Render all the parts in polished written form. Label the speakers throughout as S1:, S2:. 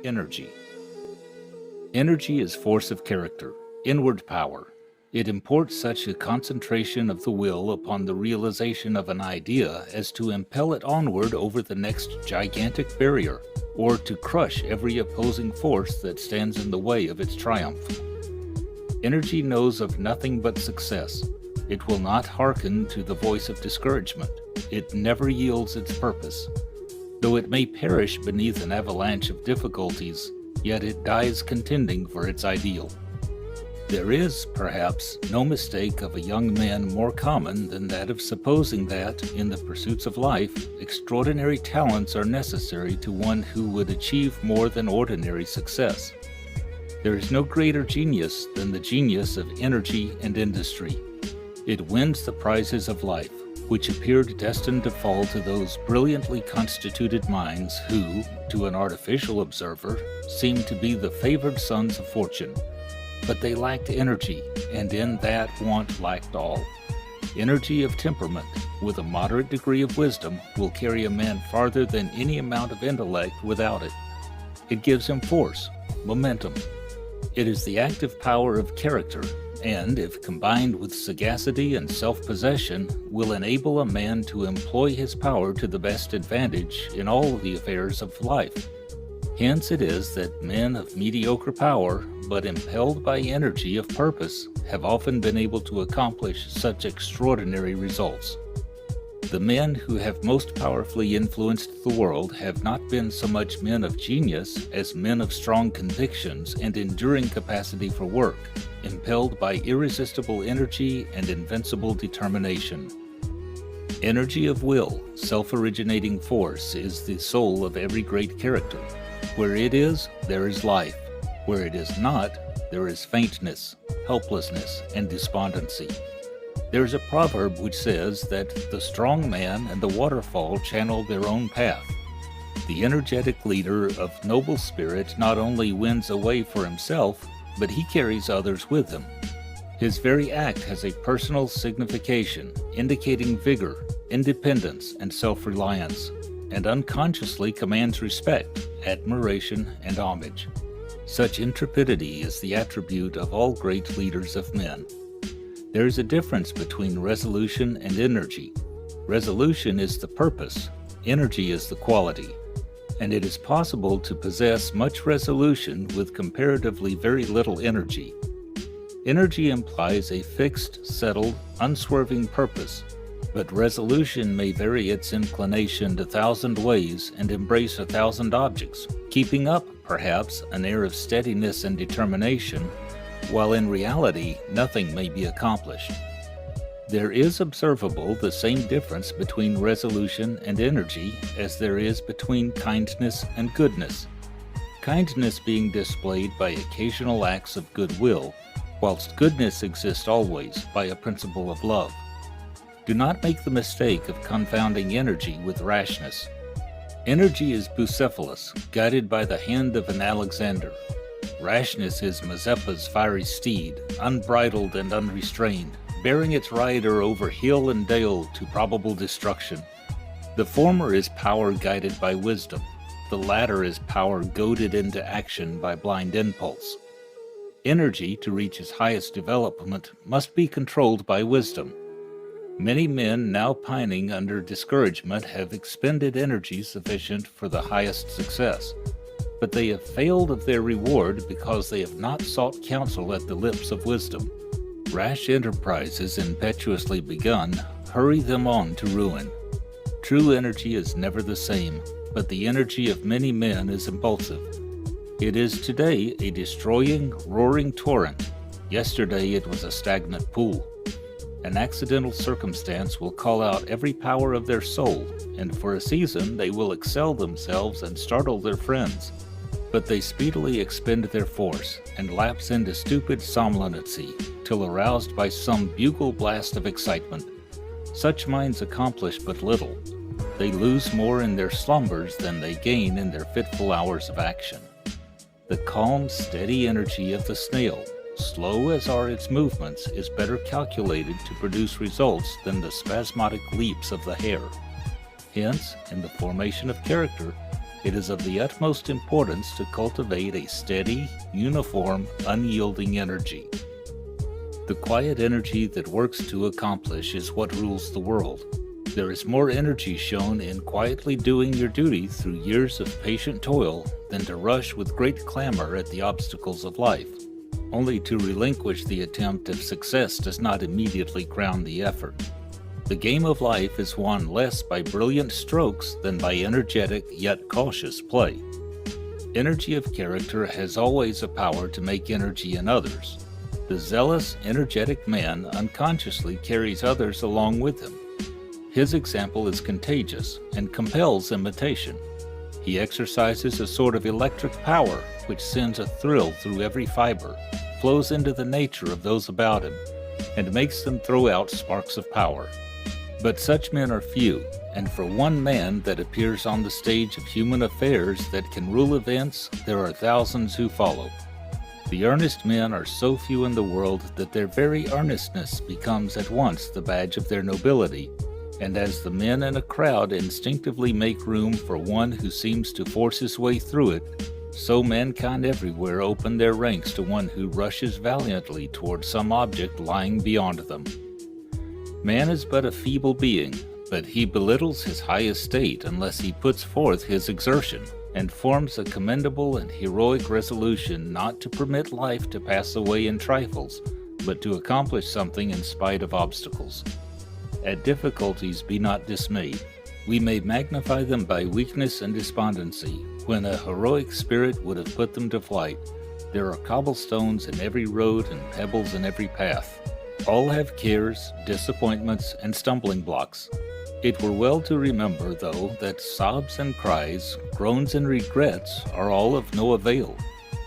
S1: Energy. Energy is force of character, inward power. It imports such a concentration of the will upon the realization of an idea as to impel it onward over the next gigantic barrier, or to crush every opposing force that stands in the way of its triumph. Energy knows of nothing but success. It will not hearken to the voice of discouragement. It never yields its purpose. Though it may perish beneath an avalanche of difficulties, yet it dies contending for its ideal. There is, perhaps, no mistake of a young man more common than that of supposing that, in the pursuits of life, extraordinary talents are necessary to one who would achieve more than ordinary success. There is no greater genius than the genius of energy and industry. It wins the prizes of life, which appeared destined to fall to those brilliantly constituted minds who, to an artificial observer, seemed to be the favored sons of fortune. But they lacked energy, and in that want lacked all. Energy of temperament, with a moderate degree of wisdom, will carry a man farther than any amount of intellect without it. It gives him force, momentum. It is the active power of character, and, if combined with sagacity and self-possession, will enable a man to employ his power to the best advantage in all the affairs of life. Hence it is that men of mediocre power, but impelled by energy of purpose, have often been able to accomplish such extraordinary results. The men who have most powerfully influenced the world have not been so much men of genius as men of strong convictions and enduring capacity for work, impelled by irresistible energy and invincible determination. Energy of will, self-originating force, is the soul of every great character. Where it is, there is life. Where it is not, there is faintness, helplessness, and despondency. There is a proverb which says that the strong man and the waterfall channel their own path. The energetic leader of noble spirit not only wins a way for himself, but he carries others with him. His very act has a personal signification, indicating vigor, independence, and self-reliance, and unconsciously commands respect, admiration, and homage. Such intrepidity is the attribute of all great leaders of men. There is a difference between resolution and energy. Resolution is the purpose, energy is the quality, and it is possible to possess much resolution with comparatively very little energy. Energy implies a fixed, settled, unswerving purpose, but resolution may vary its inclination 1,000 ways and embrace 1,000 objects, keeping up, perhaps, an air of steadiness and determination, while in reality nothing may be accomplished. There is observable the same difference between resolution and energy as there is between kindness and goodness. Kindness being displayed by occasional acts of goodwill, whilst goodness exists always by a principle of love. Do not make the mistake of confounding energy with rashness. Energy is Bucephalus, guided by the hand of an Alexander. Rashness is Mazeppa's fiery steed, unbridled and unrestrained, bearing its rider over hill and dale to probable destruction. The former is power guided by wisdom. The latter is power goaded into action by blind impulse. Energy, to reach its highest development, must be controlled by wisdom. Many men now pining under discouragement have expended energy sufficient for the highest success, but they have failed of their reward because they have not sought counsel at the lips of wisdom. Rash enterprises impetuously begun hurry them on to ruin. True energy is never the same, but the energy of many men is impulsive. It is today a destroying, roaring torrent. Yesterday it was a stagnant pool. An accidental circumstance will call out every power of their soul, and for a season they will excel themselves and startle their friends. But they speedily expend their force, and lapse into stupid somnolency, till aroused by some bugle blast of excitement. Such minds accomplish but little. They lose more in their slumbers than they gain in their fitful hours of action. The calm, steady energy of the snail, slow as are its movements, is better calculated to produce results than the spasmodic leaps of the hare. Hence, in the formation of character, It is of the utmost importance to cultivate a steady, uniform, unyielding energy. The quiet energy that works to accomplish is what rules the world. There is more energy shown in quietly doing your duty through years of patient toil than to rush with great clamor at the obstacles of life, only to relinquish the attempt if success does not immediately crown the effort. The game of life is won less by brilliant strokes than by energetic yet cautious play. Energy of character has always a power to make energy in others. The zealous, energetic man unconsciously carries others along with him. His example is contagious and compels imitation. He exercises a sort of electric power which sends a thrill through every fiber, flows into the nature of those about him, and makes them throw out sparks of power. But such men are few, and for one man that appears on the stage of human affairs that can rule events, there are thousands who follow. The earnest men are so few in the world that their very earnestness becomes at once the badge of their nobility, and as the men in a crowd instinctively make room for one who seems to force his way through it, so mankind everywhere open their ranks to one who rushes valiantly toward some object lying beyond them. Man is but a feeble being, but he belittles his high estate unless he puts forth his exertion, and forms a commendable and heroic resolution not to permit life to pass away in trifles, but to accomplish something in spite of obstacles. At difficulties be not dismayed. We may magnify them by weakness and despondency, when a heroic spirit would have put them to flight. There are cobblestones in every road and pebbles in every path. All have cares, disappointments, and stumbling blocks. It were well to remember, though, that sobs and cries, groans and regrets are all of no avail,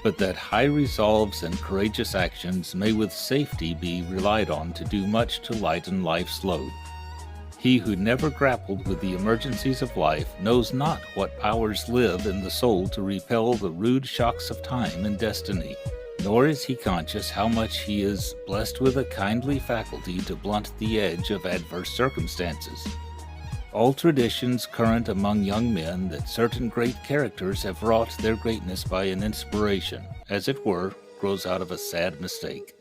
S1: but that high resolves and courageous actions may with safety be relied on to do much to lighten life's load. He who never grappled with the emergencies of life knows not what powers live in the soul to repel the rude shocks of time and destiny, nor is he conscious how much he is blessed with a kindly faculty to blunt the edge of adverse circumstances. All traditions current among young men that certain great characters have wrought their greatness by an inspiration, as it were, grows out of a sad mistake.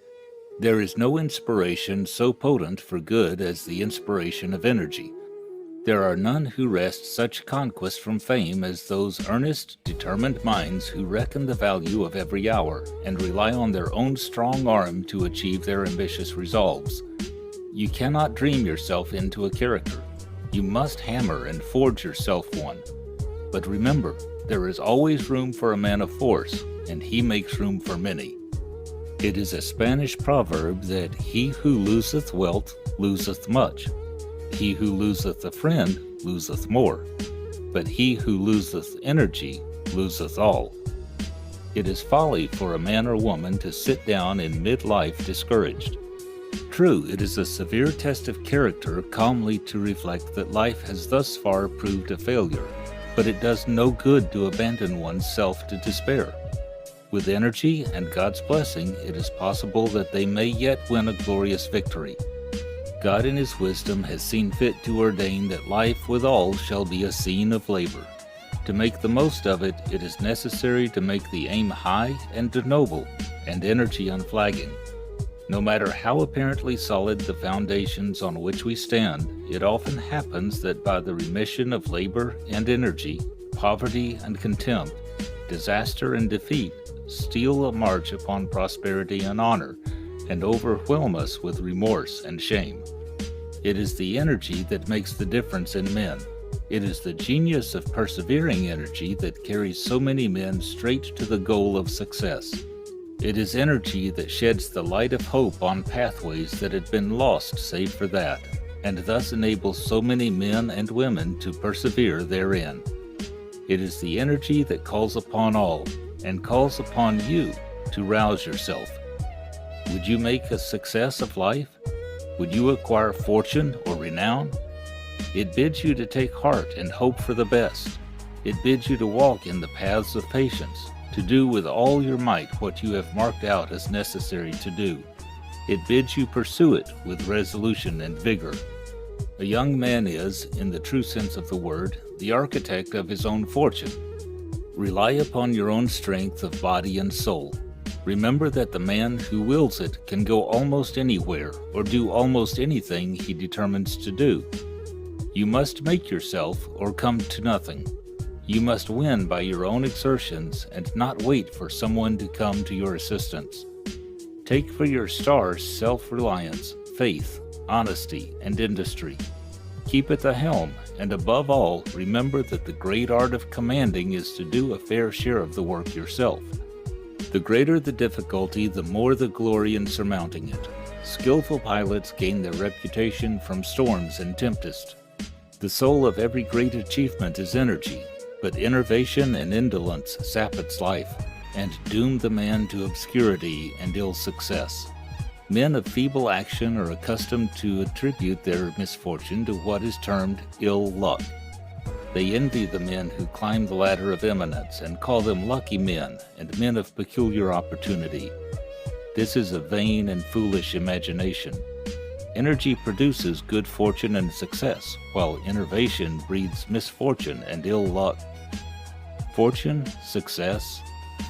S1: There is no inspiration so potent for good as the inspiration of energy. There are none who wrest such conquest from fame as those earnest, determined minds who reckon the value of every hour, and rely on their own strong arm to achieve their ambitious resolves. You cannot dream yourself into a character. You must hammer and forge yourself one. But remember, there is always room for a man of force, and he makes room for many. It is a Spanish proverb that he who loseth wealth loseth much. He who loseth a friend loseth more, but he who loseth energy loseth all. It is folly for a man or woman to sit down in mid-life discouraged. True, it is a severe test of character calmly to reflect that life has thus far proved a failure, but it does no good to abandon oneself to despair. With energy and God's blessing, it is possible that they may yet win a glorious victory. God in His wisdom has seen fit to ordain that life with all shall be a scene of labor. To make the most of it, it is necessary to make the aim high and noble, and energy unflagging. No matter how apparently solid the foundations on which we stand, it often happens that by the remission of labor and energy, poverty and contempt, disaster and defeat steal a march upon prosperity and honor, and overwhelm us with remorse and shame. It is the energy that makes the difference in men. It is the genius of persevering energy that carries so many men straight to the goal of success. It is energy that sheds the light of hope on pathways that had been lost save for that, and thus enables so many men and women to persevere therein. It is the energy that calls upon all, and calls upon you to rouse yourself. Would you make a success of life? Would you acquire fortune or renown? It bids you to take heart and hope for the best. It bids you to walk in the paths of patience, to do with all your might what you have marked out as necessary to do. It bids you pursue it with resolution and vigor. A young man is, in the true sense of the word, the architect of his own fortune. Rely upon your own strength of body and soul. Remember that the man who wills it can go almost anywhere or do almost anything he determines to do. You must make yourself or come to nothing. You must win by your own exertions and not wait for someone to come to your assistance. Take for your stars self-reliance, faith, honesty, and industry. Keep at the helm, and above all, remember that the great art of commanding is to do a fair share of the work yourself. The greater the difficulty, the more the glory in surmounting it. Skillful pilots gain their reputation from storms and tempest. The soul of every great achievement is energy, but enervation and indolence sap its life, and doom the man to obscurity and ill success. Men of feeble action are accustomed to attribute their misfortune to what is termed ill luck. They envy the men who climb the ladder of eminence and call them lucky men and men of peculiar opportunity. This is a vain and foolish imagination. Energy produces good fortune and success, while enervation breeds misfortune and ill luck. Fortune, success,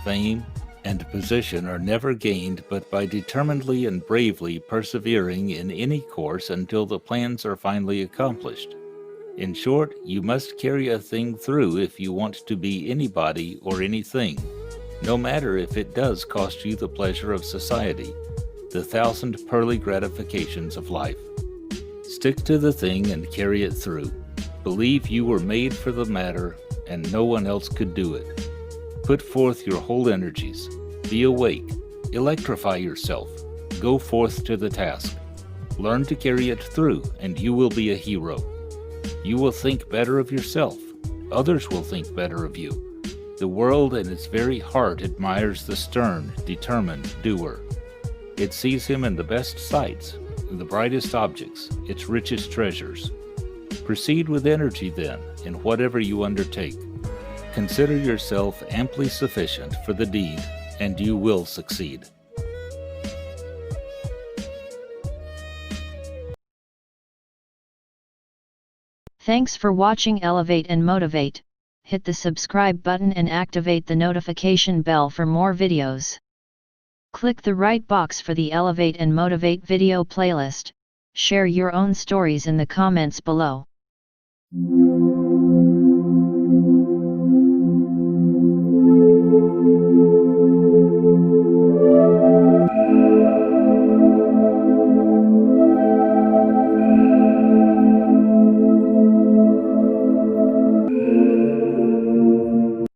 S1: fame, and position are never gained but by determinedly and bravely persevering in any course until the plans are finally accomplished. In short, you must carry a thing through if you want to be anybody or anything, no matter if it does cost you the pleasure of society, the thousand pearly gratifications of life. Stick to the thing and carry it through. Believe you were made for the matter and no one else could do it. Put forth your whole energies. Be awake. Electrify yourself. Go forth to the task. Learn to carry it through and you will be a hero. You will think better of yourself. Others will think better of you. The world in its very heart admires the stern, determined doer. It sees him in the best sights, in the brightest objects, its richest treasures. Proceed with energy then, in whatever you undertake. Consider yourself amply sufficient for the deed, and you will succeed.
S2: Thanks for watching Elevate and Motivate. Hit the subscribe button and activate the notification bell for more videos. Click the right box for the Elevate and Motivate video playlist. Share your own stories in the comments below.